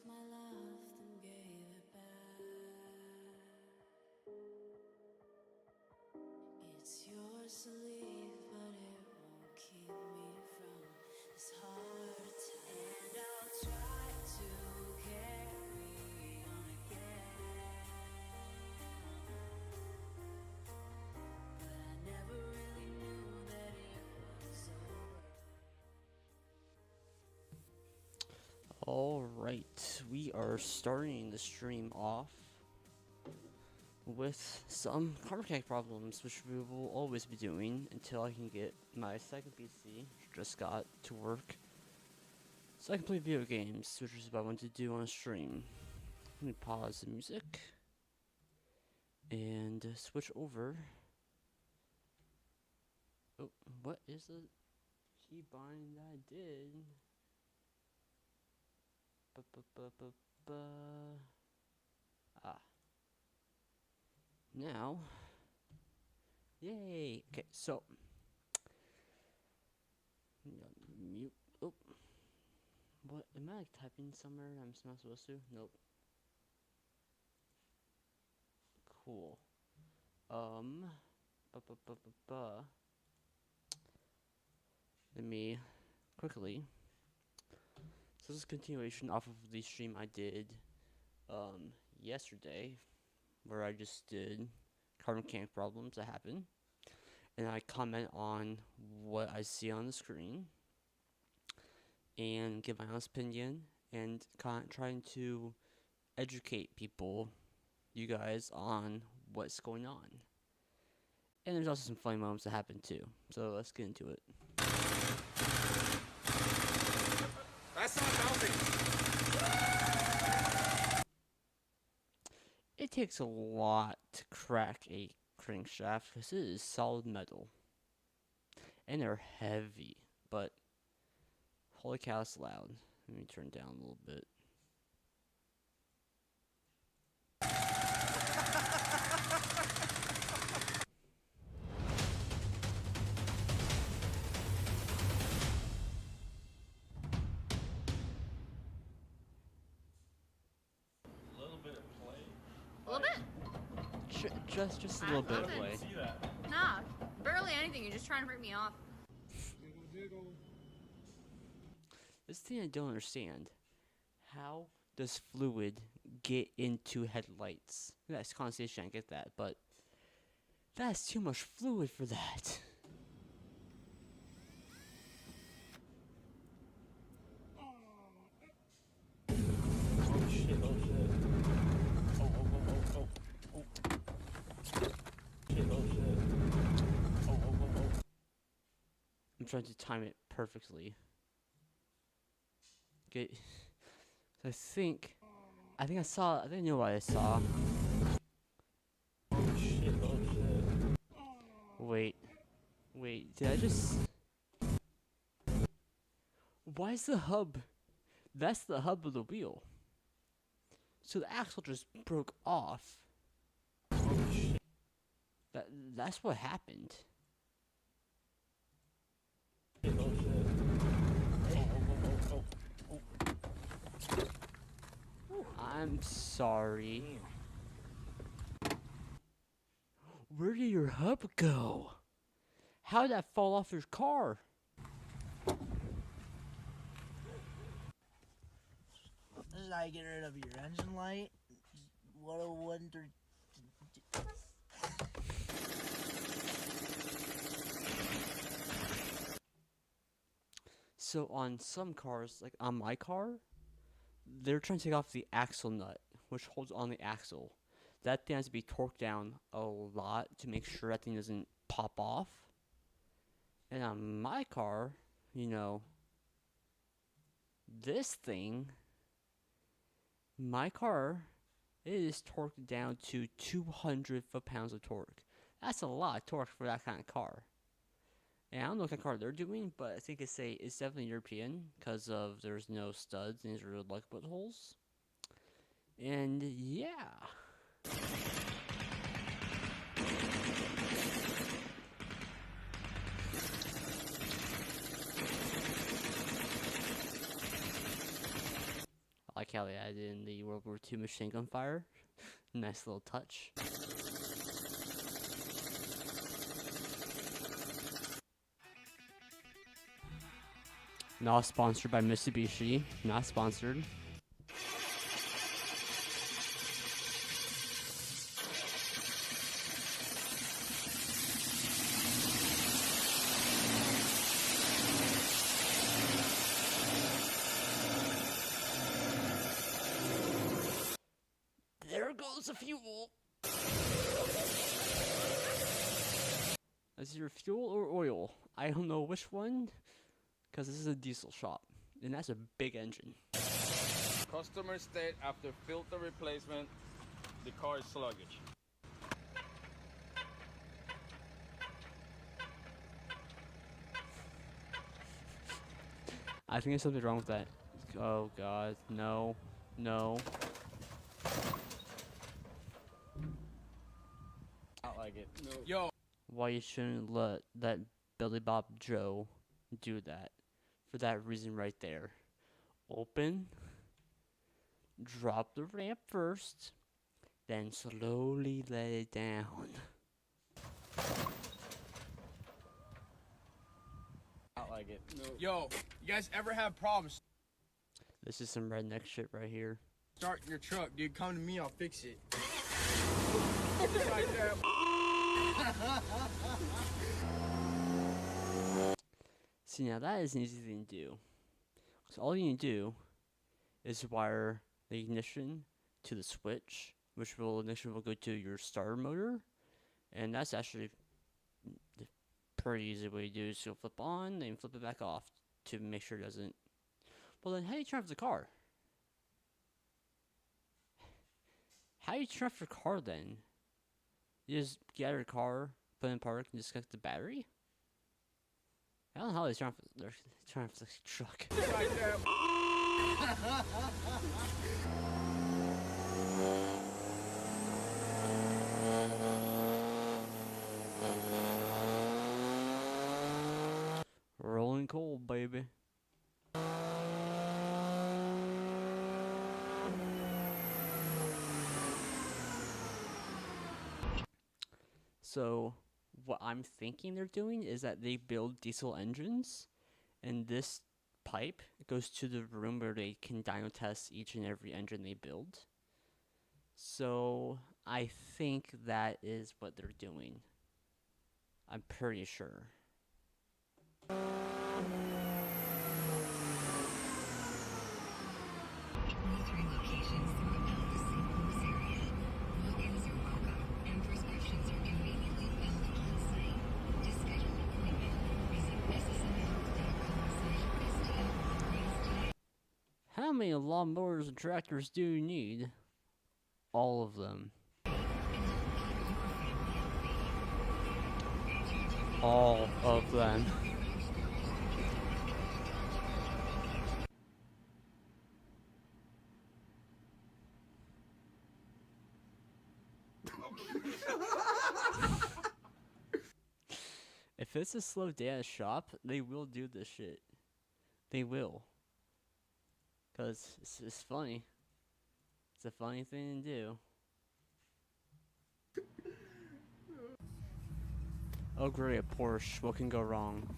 my love, then gave it back. It's yours to leave, but it won't keep me from this hard time. And I'll try to carry on again, but I never really knew that it was over. Alright, we are starting the stream off with some car mechanic problems, which we will always be doing until I can get my second PC, which just got to work, so I can play video games, which is what I want to do on stream. Let me pause the music and switch over. Oh, what is the keybind that I did? Ah. Now. Yay! Okay, so. Mute. Oh. What? Am I like typing somewhere I'm not supposed to? Nope. Cool. Let me quickly. So this is a continuation off of the stream I did yesterday, where I just did car mechanic problems that happen, and I comment on what I see on the screen and give my honest opinion and trying to educate people, you guys, on what's going on. And there's also some funny moments that happen too, so let's get into it. That's not bouncing. It takes a lot to crack a crankshaft because it is solid metal. And they're heavy, but holy cow, it's loud. Let me turn down a little bit. A little bit of play. A little bit? Just a little bit of love it. play. See that? Nah, barely anything. You're just trying to freak me off. This thing I don't understand. How does fluid get into headlights? That's condensation, I get that, but that's too much fluid for that. Oh shit, oh shit. Oh. Shit, oh shit. Oh. I'm trying to time it perfectly. Okay. So I think I know what I saw. Oh shit, oh shit. Wait, did I just... Why is the hub... That's the hub of the wheel. So the axle just broke off. That's what happened. Shit, oh shit. Oh. I'm sorry. Where did your hub go? How did that fall off your car? This is how you get rid of your engine light. What a wonder. So on some cars, like on my car, they're trying to take off the axle nut, which holds on the axle. That thing has to be torqued down a lot to make sure that thing doesn't pop off. And on my car, you know, this thing, my car, it is torqued down to 200 foot-pounds of torque. That's a lot of torque for that kind of car. And I don't know what kind of car they're doing, but I think it's definitely European because of there's no studs and these are like bullet holes. And yeah. like how they added in the World War II machine gun fire. Nice little touch. Not sponsored by Mitsubishi. Not sponsored. There goes the fuel. Is it your fuel or oil? I don't know which one, because this is a diesel shop, and that's a big engine. Customer state after filter replacement, the car is sluggish. I think there's something wrong with that. Oh god, no, no. I like it. No. Yo. Why you shouldn't let that Billy Bob Joe do that? For that reason right there. Open, drop the ramp first, then slowly let it down. I like it. No. Yo, you guys ever have problems This is some redneck shit right here. starting your truck, dude? Come to me, I'll fix it. Like that. See, now that is an easy thing to do. So all you need to do is wire the ignition to the switch, which will ignition will go to your starter motor, and that's actually the pretty easy way to do it. So you'll flip on, then flip it back off to make sure it doesn't. Well, then how do you turn off the car? How do you turn off your car then? You just get out of your car, put it in park, and disconnect the battery? I don't know how they turn off the truck. Like that. Rolling coal, baby. So, what I'm thinking they're doing is that they build diesel engines, and this pipe goes to the room where they can dyno test each and every engine they build. So, I think that is what they're doing. I'm pretty sure. All three locations throughout the St. Louis area. Walk-ins are welcome, and prescriptions are conveniently filled on-site. To schedule an appointment, visit ssmhealth.com/STL today. How many lawnmowers and tractors do you need? All of them. All of them. If it's a slow day at a shop, they will do this shit. They will. Because it's funny. It's a funny thing to do. Oh great, a Porsche. What can go wrong?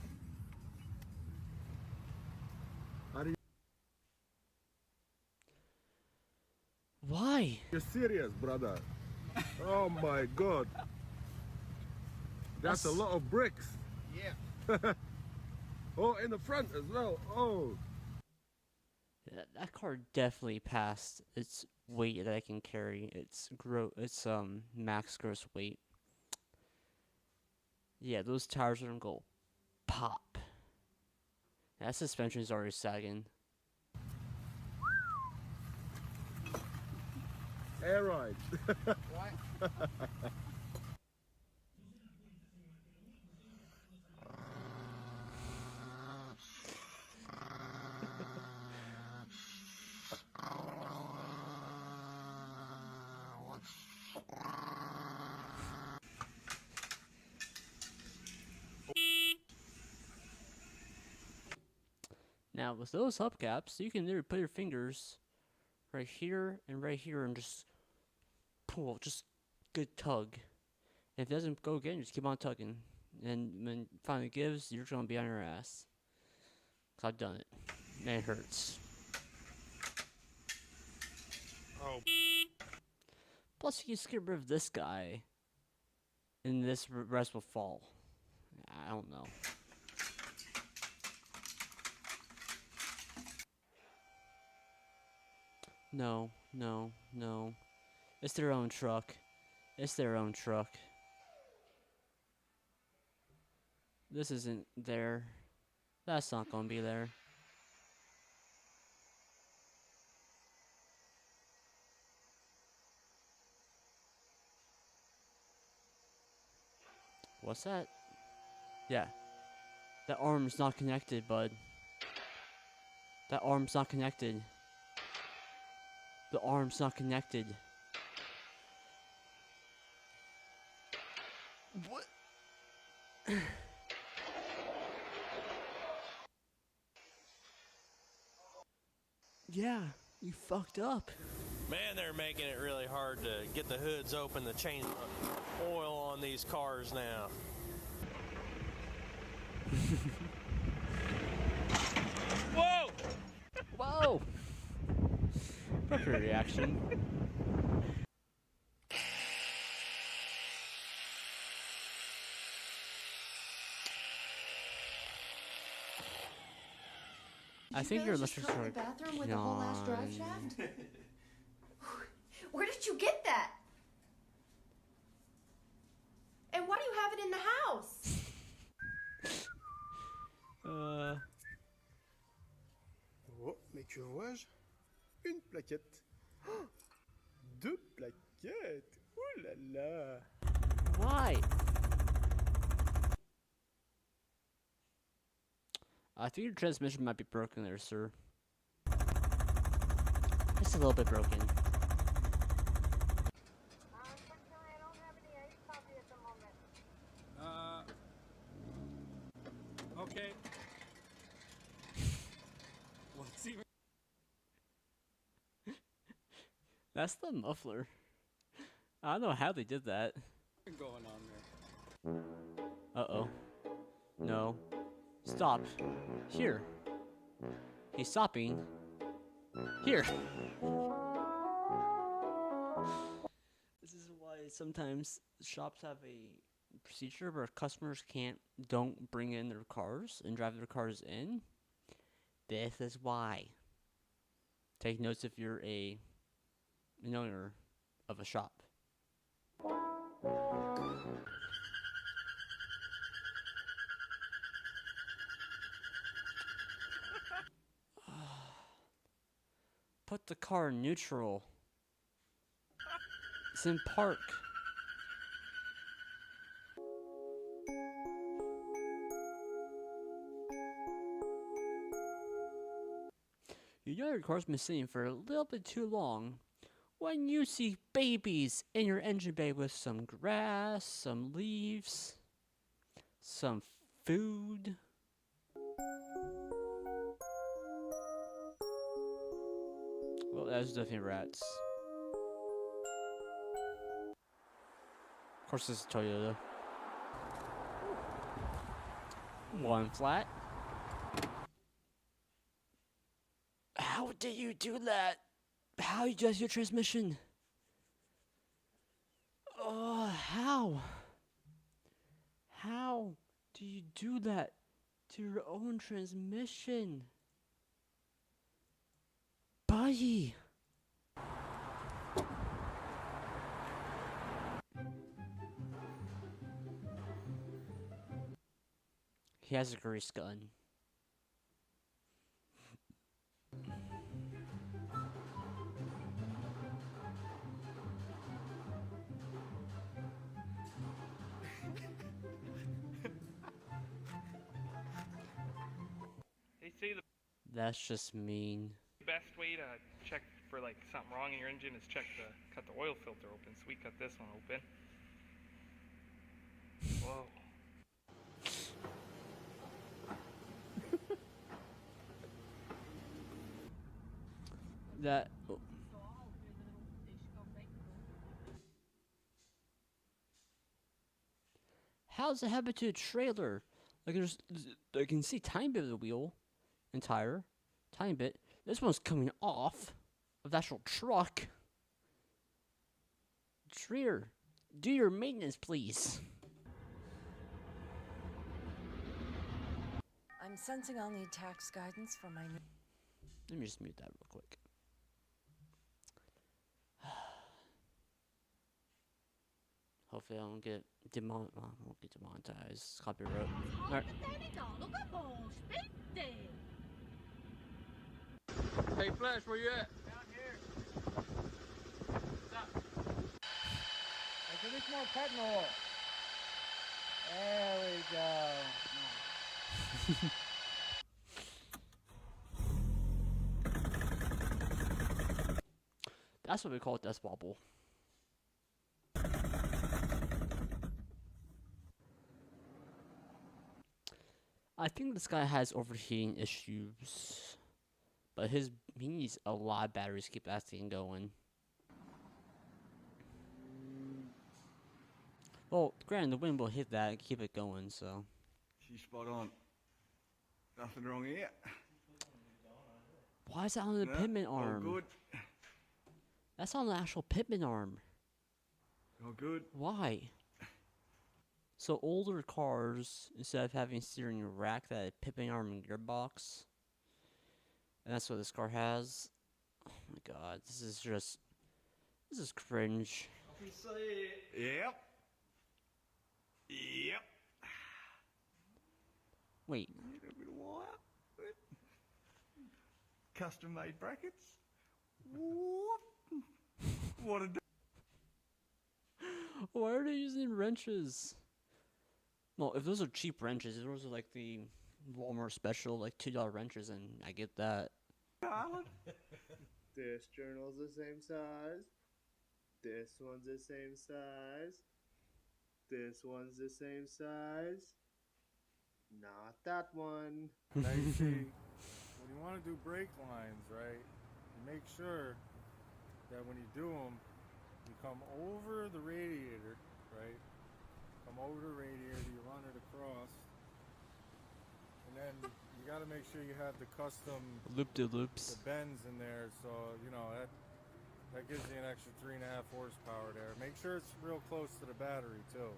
Why? You're serious, brother. Oh my god. That's a lot of bricks. Yeah. Oh, in the front as well. Oh. That car definitely passed its weight that I can carry. Its max gross weight. Yeah, those tires are gonna go pop. That suspension's already sagging. Air ride. What? Now with those hubcaps, you can literally put your fingers right here and just pull, just good tug. If it doesn't go again, just keep on tugging. And when it finally gives, you're gonna be on your ass. 'Cause I've done it. And it hurts. Oh. Plus, you can just get rid of this guy. And this rest will fall. I don't know. No, no, no. It's their own truck. It's their own truck. This isn't there. That's not gonna be there. What's that? Yeah. That arm's not connected, bud. That arm's not connected. The arm's not connected. What? Yeah, you fucked up. Man, they're making it really hard to get the hoods open to change the oil on these cars now. Whoa! Whoa! Perfect reaction. I think your electric in the bathroom with the whole last drive shaft? Where did you get that? And why do you have it in the house? Oh, mais que vois-je? Une plaquette. Deux plaquettes. Oh là là. Why? I think your transmission might be broken there, sir. Just a little bit broken. Okay. What's even That's the muffler. I don't know how they did that. going on there? Uh-oh. No. Stop. Here. He's stopping. Here. This is why sometimes shops have a procedure where customers don't bring in their cars and drive their cars in. This is why. Take notes if you're an owner of a shop. Put the car in neutral. It's in park. You know your car's been sitting for a little bit too long when you see babies in your engine bay with some grass, some leaves, some food. Well, that's definitely rats. Of course, this is Toyota. One flat. How did you do that? How you adjust your transmission? Oh, how? How do you do that to your own transmission? Buddy. He has a grease gun. They say the That's just mean. best way to check for like something wrong in your engine is cut the oil filter open. So we cut this one open. Whoa. That How's it happen to a trailer? Like I can see tiny bit of the wheel and tire, tiny bit. This one's coming off of the actual truck. Trier, do your maintenance, please. I'm sensing I'll need tax guidance for my new. Let me just mute that real quick. Hopefully I don't get demonetized. Copyright. Alright. Hey, Flash, where you at? Down here. What's up? Give me some more petanol. There we go. That's what we call it, Death Wobble. I think this guy has overheating issues, but he needs a lot of batteries to keep that thing going. Well, granted, the wind will hit that and keep it going, so. She's spot on. Nothing wrong here. Why is that on the pitman arm? All good. That's on the actual pitman arm. All good. Why? So older cars, instead of having steering rack, that pitman arm and gearbox, and that's what this car has. Oh my god, this is cringe. I can see it. Yep. Yep. Wait. A little bit of wire. Custom made brackets. Whoop. What a Why are they using wrenches? Well, if those are cheap wrenches, if those are like the Walmart special, like $2 wrenches, and I get that. This journal's the same size. This one's the same size. This one's the same size. Not that one. Now you see, when you want to do brake lines, right, you make sure that when you do them, you come over the radiator, right? Come over the radiator, you run it across, and then you got to make sure you have the custom loop-de-loops, the bends in there, so you know that gives you an extra 3.5 horsepower there. Make sure it's real close to the battery too,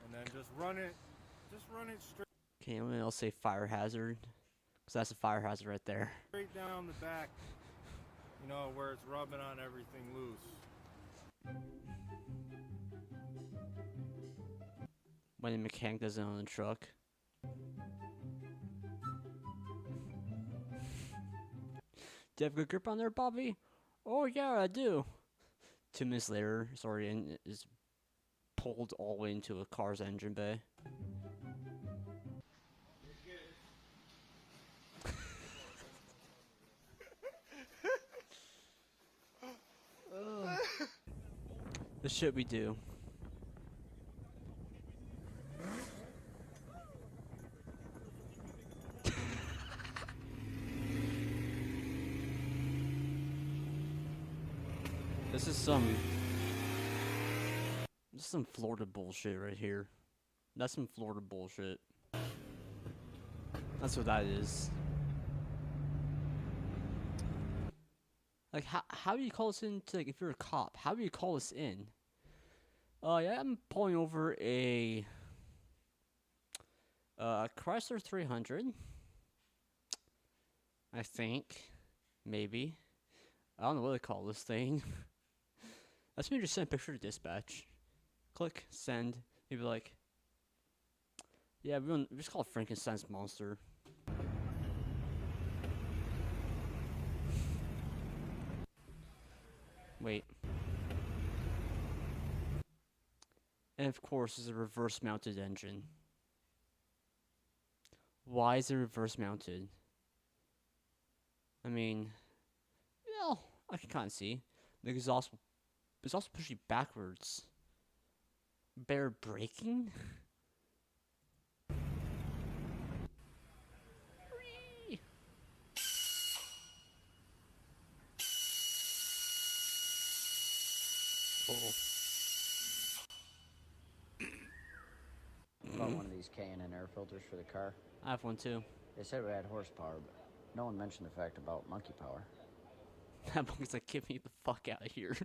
and then just run it straight. Okay, I'm gonna say fire hazard, because that's a fire hazard right there. Straight down the back, you know, where it's rubbing on everything loose. When the mechanic does it on the truck. Do you have good grip on there, Bobby? Oh yeah, I do. 2 minutes later, it's already is pulled all the way into a car's engine bay. The shit we do. This is some Florida bullshit right here. That's some Florida bullshit. That's what that is. Like, how do you call this in to, like, if you're a cop, how do you call this in? Yeah, I'm pulling over a Chrysler 300. I think. Maybe. I don't know what they call this thing. Let's maybe just send a picture to dispatch. Click, send. Maybe like, yeah, we just call it Frankenstein's monster. Wait. And of course, it's a reverse mounted engine. Why is it reverse mounted? I mean, well, I can kind of see. The exhaust is also pushing backwards. Bear braking? Oh. bought one of these K&N air filters for the car. I have one too. They said it had horsepower, but no one mentioned the fact about monkey power. That monkey's like, get me the fuck out of here.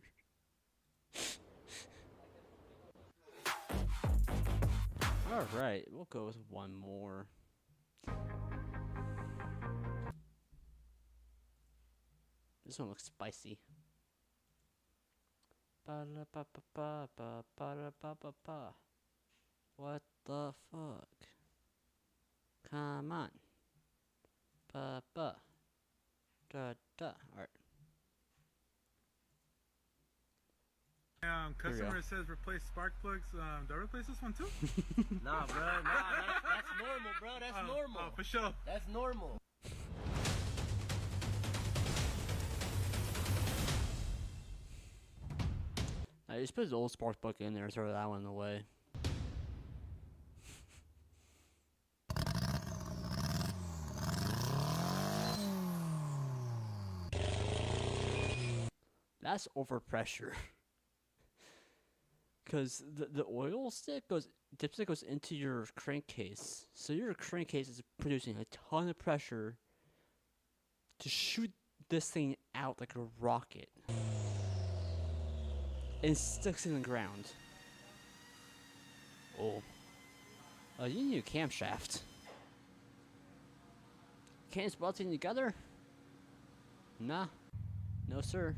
Alright, we'll go with one more. This one looks spicy. Ba-da-ba-ba-ba-ba-ba-da-ba-ba-ba. What the fuck? Come on. Ba-ba. Da-da. Alright. Customer says replace spark plugs. Do I replace this one too? Nah, bro. Nah, that's normal, bro. That's normal. Oh, for sure. That's normal. I just put the old spark plug in there, throw that one away. That's overpressure. Because the oil stick dipstick goes into your crankcase. So your crankcase is producing a ton of pressure to shoot this thing out like a rocket. And sticks in the ground. Oh. Oh, you need a camshaft. Cams bolting together? Nah. No, sir.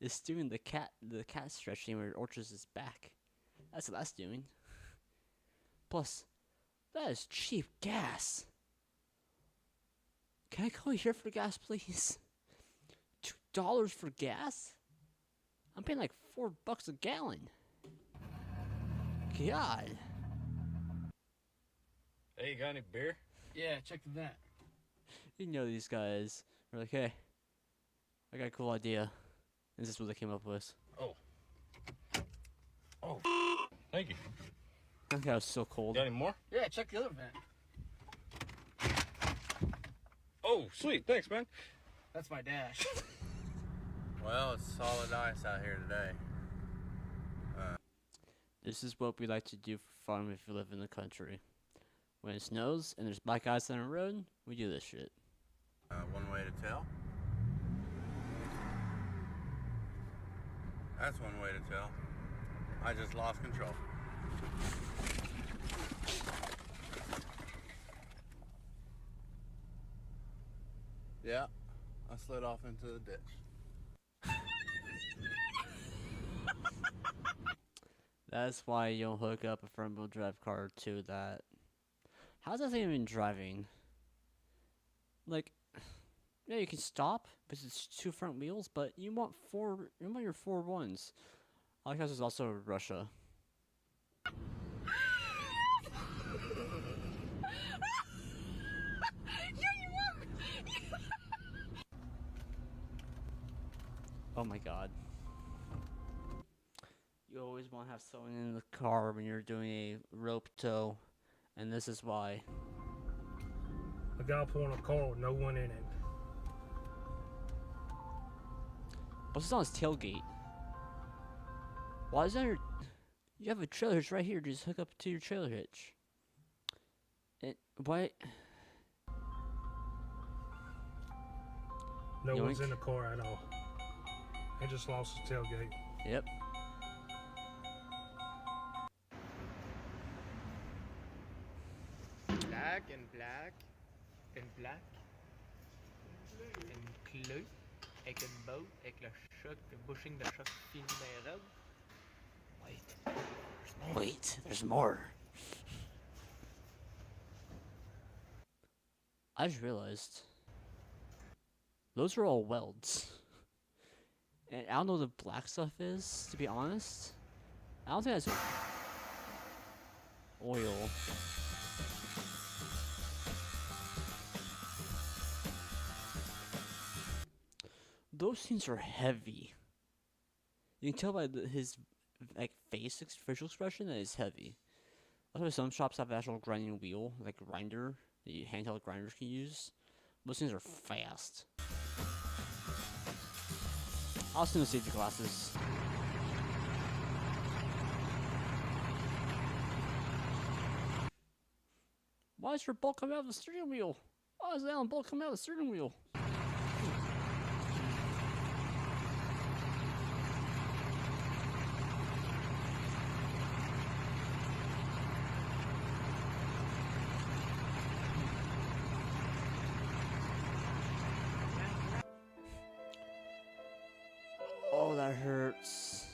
It's doing the cat stretching where it arches its back. That's what that's doing. Plus, that is cheap gas. Can I call you here for gas, please? $2 for gas? I'm paying like $4 a gallon. God. Hey, you got any beer? Yeah, check the vent. You know these guys are like, hey, I got a cool idea. And this is what they came up with. Oh. Oh. Thank you. That guy was so cold. Got any more? Yeah, check the other vent. Oh, sweet. Thanks, man. That's my dash. Well, it's solid ice out here today. This is what we like to do for fun if you live in the country. When it snows and there's black ice on the road, we do this shit. One way to tell. That's one way to tell. I just lost control. Yeah, I slid off into the ditch. That's why you don't hook up a front wheel drive car to that. How's that thing even driving? Like, yeah, you can stop because it's 2 front wheels, but you want your 4 ones. I like how this is also Russia. Oh my god. You always want to have someone in the car when you're doing a rope tow, and this is why. A guy pulling a car with no one in it. What's this on his tailgate? Why is that your... You have a trailer hitch right here, just hook up to your trailer hitch. And why... No Yoink. one's in the car at all. He just lost his tailgate. Yep. Black and black and black and bleu avec une boat avec le choc, le bushing de choc fini dans les robes. Wait, there's more. I just realized those are all welds. And I don't know what the black stuff is, to be honest. I don't think that's oil. Those things are heavy. You can tell by his like facial expression that it's heavy. That's why some shops have an actual grinding wheel, like grinder, that you handheld grinders can use. Those things are fast. I'll send the safety glasses. Why is your bolt coming out of the steering wheel? Why is the Allen bolt coming out of the steering wheel? Oh, that hurts.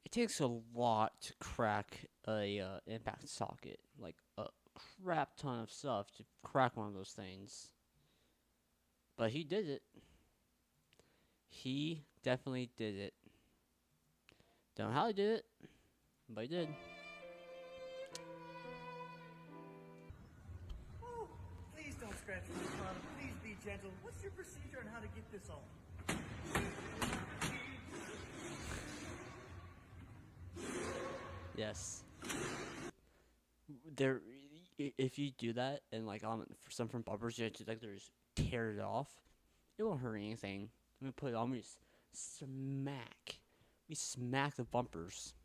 It takes a lot to crack a impact socket, like a crap ton of stuff to crack one of those things. But he did it. He definitely did it. Don't know how he did it, but he did. Oh, please don't scratch me, Connor. Please be gentle. What's your procedure on how to get this off? Yes. There, if you do that and like on for some front bumpers, you have to like just tear it off. It won't hurt anything. Let me put it on. We just smack. We smack the bumpers.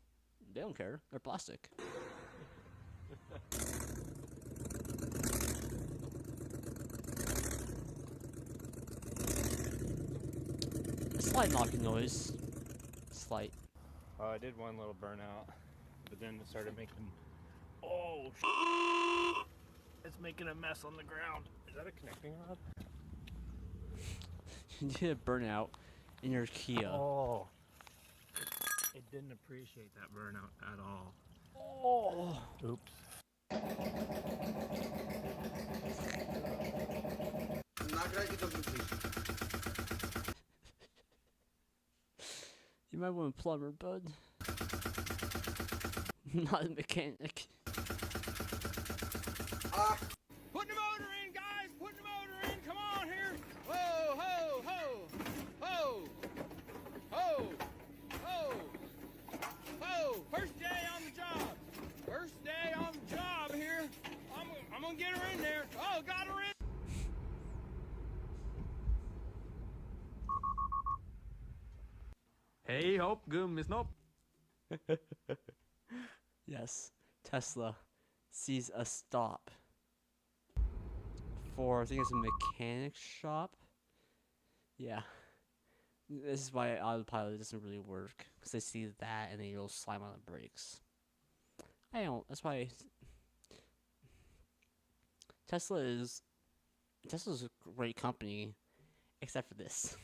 They don't care. They're plastic. Slight knocking noise. Slight. I did one little burnout, but then it started making. Oh, it's making a mess on the ground. Is that a connecting rod? You did a burnout in your Kia. Oh, it didn't appreciate that burnout at all. Oh. Oops. You might want a plumber, bud. Not a mechanic. Putting the motor in, guys! Putting the motor in! Come on here! Whoa, ho, ho! Ho! Ho! Ho! Ho! First day on the job! First day on the job here! I'm gonna get her in there! Oh, got her in! Hej hopp, gummisnopp! Yes, Tesla sees a stop for, I think it's a mechanic shop. Yeah. This is why autopilot doesn't really work, because they see that and then it'll slam on the brakes. That's why Tesla's a great company, except for this.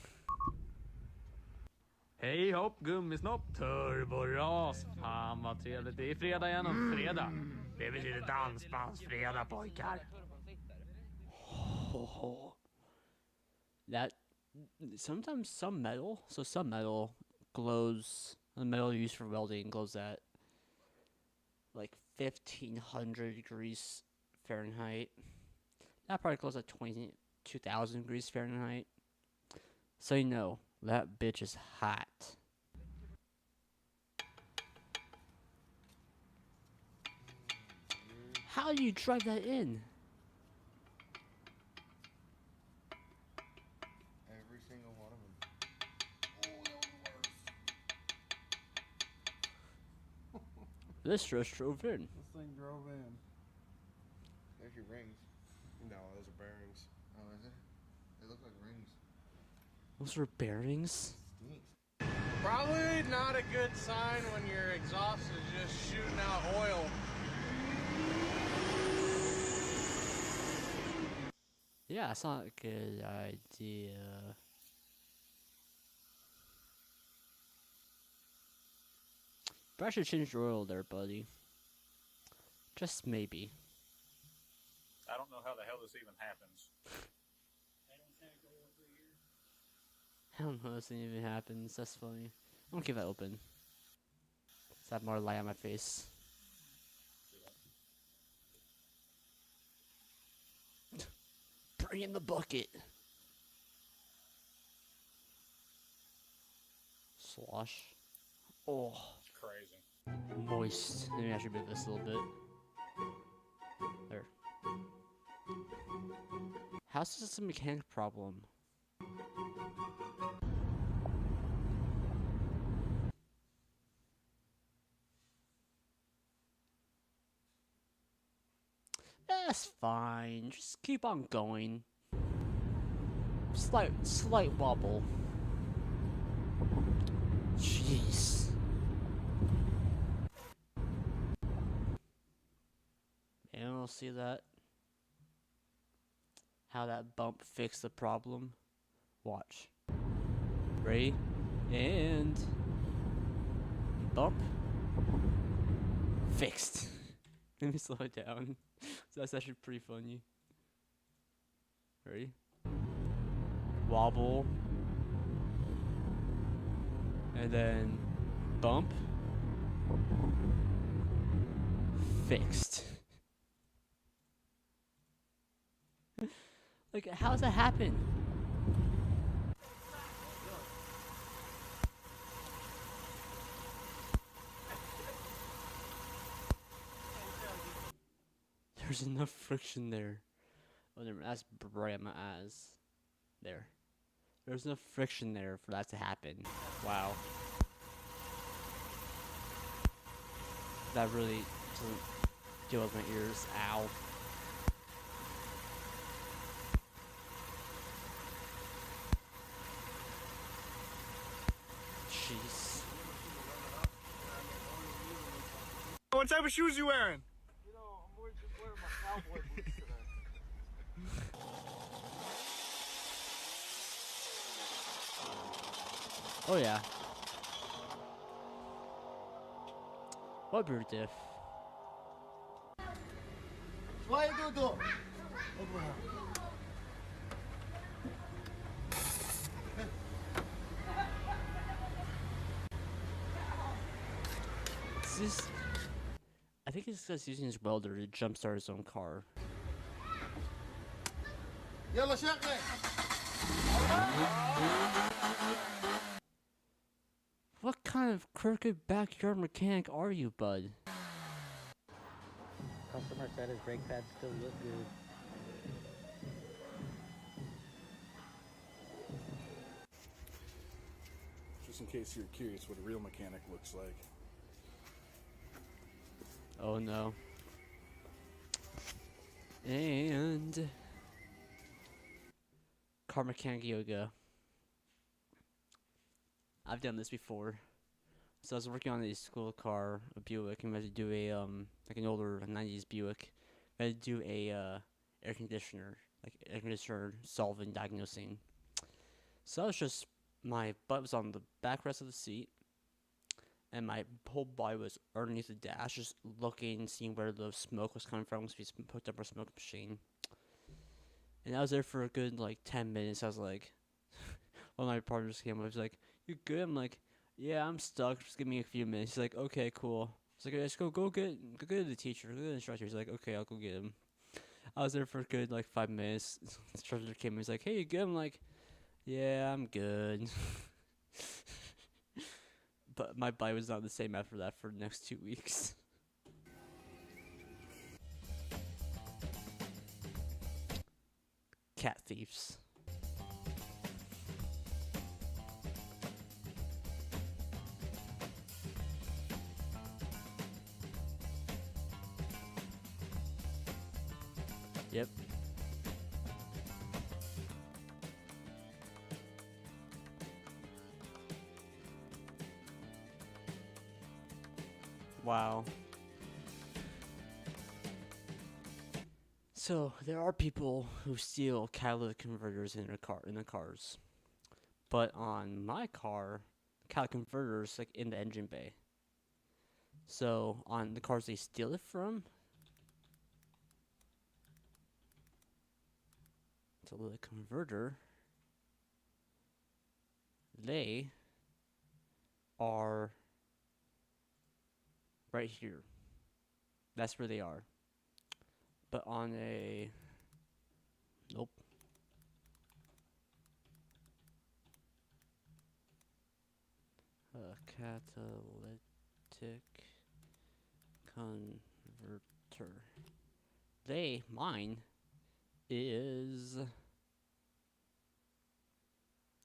Hej hopp, gummisnopp! Turboras! Fan vad trevligt. Det är fredag igen och fredag. Det betyder dansbandsfredag, pojkar. That sometimes some metal glows. The metal used for welding glows at like 1,500 degrees Fahrenheit. That probably glows at 22,000 degrees Fahrenheit. So you know that bitch is hot. How do you drive that in? Every single one of them. This just drove in. This thing drove in. There's your rings. No, those are bearings. Oh, is it? They look like rings. Those are bearings? Probably not a good sign when your exhaust is just shooting out oil. Yeah, it's not a good idea. But I should change your oil there, buddy. Just maybe. I don't know how the hell this even happens. I don't know if this even happens. That's funny. I'm gonna keep that open. Let's have more light on my face. Bring in the bucket. Slosh. Oh. It's crazy. Moist. Maybe I should move this a little bit. There. How's this a mechanic problem? fine. Just keep on going. Slight wobble. Jeez. Anyone will see that? How that bump fixed the problem? Watch. Ready? And bump. Fixed. Let me slow it down. That's actually pretty funny. Ready? Wobble. And then bump. Fixed. Like, how's that happen? There's enough friction there. Oh, never mind, that's right on my eyes. There. There's enough friction there for that to happen. Wow. That really doesn't deal with my ears. Ow. Jeez. What type of shoes you wearing? You know, I'm just wearing my cowboy boots today. Oh yeah. What bird diff? Why you do? It's just, I think it's just using his welder to jumpstart his own car. Yalla شغل. What kind of crooked backyard mechanic are you, bud? Customer said his brake pads still look good. Just in case you're curious what a real mechanic looks like. Oh no. And car mechanic yoga. I've done this before. So I was working on a school car, a Buick, and we had to do a like an older 90s Buick. We had to do a air conditioner solvent diagnosing. So I was just, my butt was on the backrest of the seat, and my whole body was underneath the dash, just looking, seeing where the smoke was coming from, because we hooked up our smoke machine. And I was there for a good, like, 10 minutes. I was like, one of my partners came up, he was like, "You good?" I'm like, "Yeah, I'm stuck. Just give me a few minutes." He's like, "Okay, cool." He's like, "Let's go get the teacher, go get the instructor." He's like, "Okay, I'll go get him." I was there for a good, like, 5 minutes. The instructor came in, he's like, "Hey, you good?" I'm like, "Yeah, I'm good." But my body was not the same after that for the next 2 weeks. Cat thieves. Yep. Wow. So there are people who steal catalytic converters in their cars, but on my car, catalytic converters like in the engine bay. So on the cars they steal it from, so the converter, they are right here. That's where they are. But on a, nope. Catalytic converter. Mine is,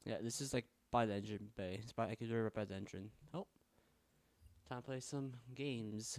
yeah, this is like by the engine bay. I can do it right by the engine. Oh, time to play some games.